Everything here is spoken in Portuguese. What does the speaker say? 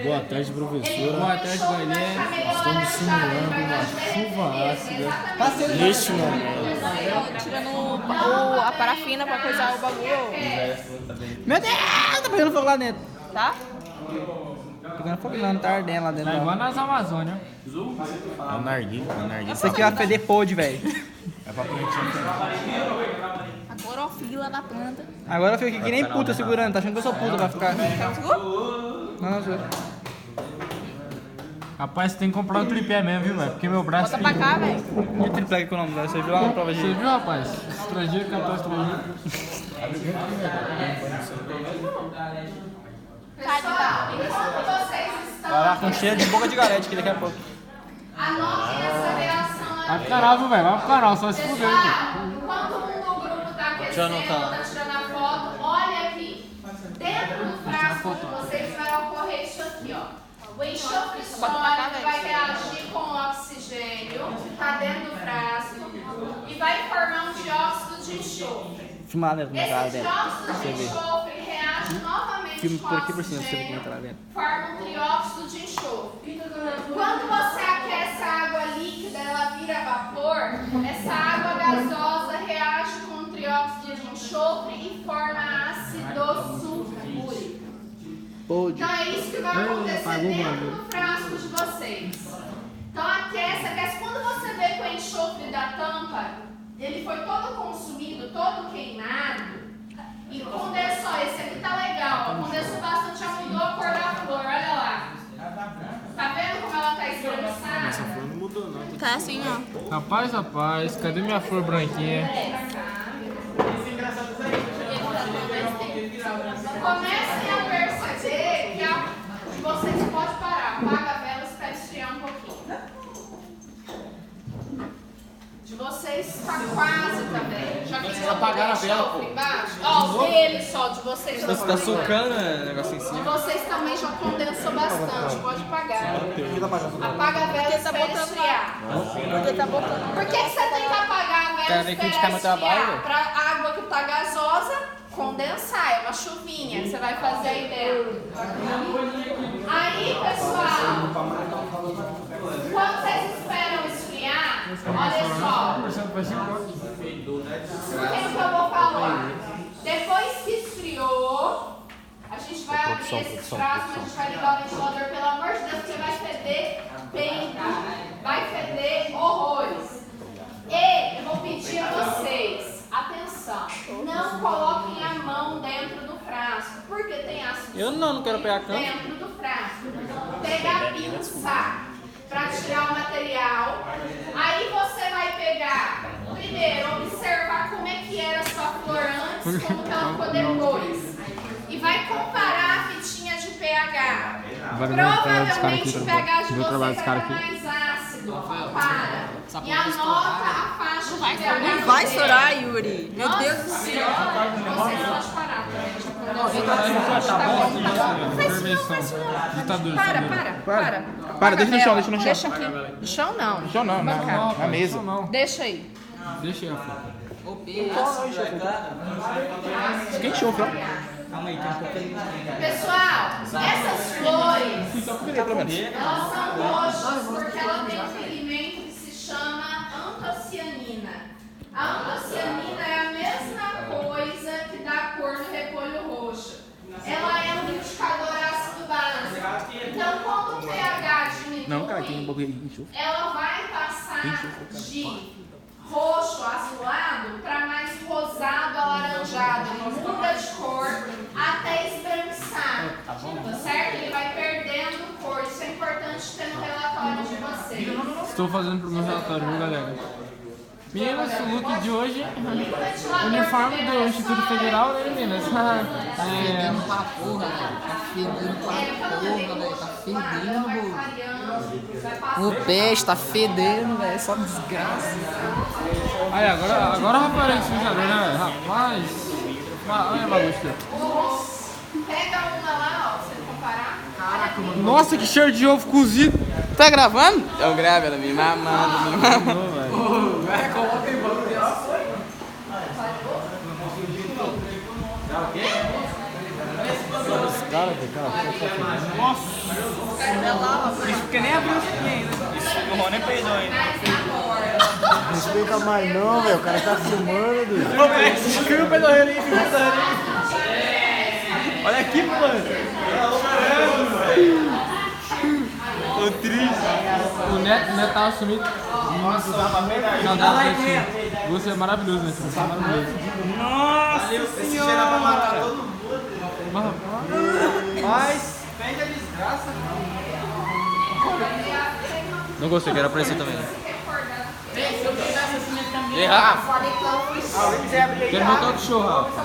Boa tarde, professora. Boa tarde, galera. Estamos simulando uma chuva ácida neste momento. Tirando a parafina pra coisar o bagulho. Meu Deus, tá pegando fogo lá dentro. Tá? Pegando fogo lá, não tá ardendo lá dentro. Tá igual nas Amazônias. É o narguilho, Isso aqui vai feder podre, velho. É pra plantinha. A clorofila na planta. Agora eu fico aqui que nem puta segurando, tá achando que eu sou puta, vai ficar. Não, não sou. Rapaz, você tem que comprar um tripé mesmo, viu, velho? Porque meu braço Bota pra cá, velho. E o triple com o nome dela? Você viu lá na prova de. Você viu, rapaz? Estrangeiro cantou estrangeiro. Pessoal, enquanto vocês estão Vai lá com cheiro de boca de galete aqui daqui a pouco. anotem essa reação Vai aqui. pro canal, viu, velho? Vai pro canal, só se fuder, velho. Pessoal, enquanto um do grupo tá aquecendo, tá tirando a foto, olha aqui. Dentro do frasco de vocês vai ocorrer isso aqui, ó. O enxofre sólido vai reagir com o oxigênio que tá dentro do frasco e vai formar um dióxido de enxofre. Filmar dentro da cara Esse dela. dióxido Você de vê. enxofre reage novamente Filme com por aqui por cima, você vê oxigênio, como tá lá dentro. forma um trióxido de enxofre. Quando você aquece a água líquida, ela vira vapor, essa água gasosa reage com o trióxido de enxofre e forma ácido sulfúrico. Podre. Então é isso que vai acontecer dentro do frasco de vocês. Então aquece. Quando você vê que o enxofre da tampa, ele foi todo consumido, todo queimado, e condensou. Esse aqui tá legal, ó, condensou bastante, já mudou a cor da flor, olha lá. Tá vendo como ela tá esbranquiçada? Essa flor não mudou, não. Tá assim, ó. Rapaz, cadê minha flor branquinha? Comecem a perceber que vocês podem parar. Apaga a vela e espera esfriar um pouquinho. De vocês está quase também. Já que vocês apagaram a vela embaixo. Ó, o dele só, de vocês Você tá socando o negócio em De cima. vocês também já condensou bastante. Pode apagar. Por que tá apagando? Apaga a vela e Tá espera botando esfriar. Porque tá botando. Por que você tem que apagar a vela Cara, e vem esperar criticar meu trabalho, esfriar? velho. Pra água que tá gasosa condensar. É uma chuvinha que você vai fazer aí dentro. Aí, pessoal, quando vocês esperam esfriar, olha só. Escutem o que eu vou falar. Depois que esfriou, a gente vai abrir esses frascos, a gente vai ligar o ventilador, pelo amor de Deus, porque vai feder peida. Vai feder horrores. E eu vou pedir a vocês, atenção, não coloquem a mão dentro do frasco, porque tem ácido Eu não quero pegar canto. dentro do frasco. Pegar a pinça para tirar o material. Aí você vai pegar, primeiro, observar como é que era a sua flor antes, como que ela ficou depois. E vai comparar a fitinha de pH. Provavelmente o pH de vocês vai estar mais ácido. Compara. E anota a faixa de pH. Não vai estourar, Yuri. Meu Deus do céu. Vocês podem parar. Para, deixa no chão, deixa no chão. Deixa aqui. No chão não. No chão não, na mesa. Deixa aí. Deixa aí a flor. Isso que enxofre, ó. Pessoal, essas flores, elas são roxas porque ela tem um pigmento que se chama antocianina. A antocianina é a mesma coisa que dá cor no repolho roxo. Ela é um indicador ácido básico. Então, quando o pH diminui, Não, cara, tem um pouco de enxofre. ela vai passar de roxo azulado para mais rosado alaranjado. Ele muda de cor até esbranquiçar. Certo? Ele vai perdendo cor. Isso é importante ter no relatório de vocês. Estou fazendo pro meu relatório, viu, galera? Meninas, o look de hoje, uniforme do Instituto Federal, né, meninas? Fedendo pra porra, velho. Tá fedendo pra porra, velho. Tá fedendo, pô. O peixe tá fedendo, velho. Só desgraça. Aí, agora o rapaz é desfriador, né, velho? Rapaz. Olha a bagunça. Pega uma lá, ó, pra você comparar. Nossa, que cheiro de ovo cozido. Tá gravando? Eu gravo, ela me mamando, me mamando. Coloca em banco de aço. Pode. cara, velho. Cara, Isso porque nem abriu isso aqui ainda. Isso, o Rony peidou ainda. não respeita mais não, velho. O cara tá filmando, doido. Ô, velho, escreve o pedorreiro aí, filma o pedorreiro aí. Olha aqui, mano. Tô triste. O Neto tava sumido. Não, dá pra ver. Você é maravilhoso, né? Você é maravilhoso. Nossa, esse cheiro é pra matar todo mundo. Mas, vende a desgraça. Não gostei, quero aparecer também. Quero botar outro show, Rafa.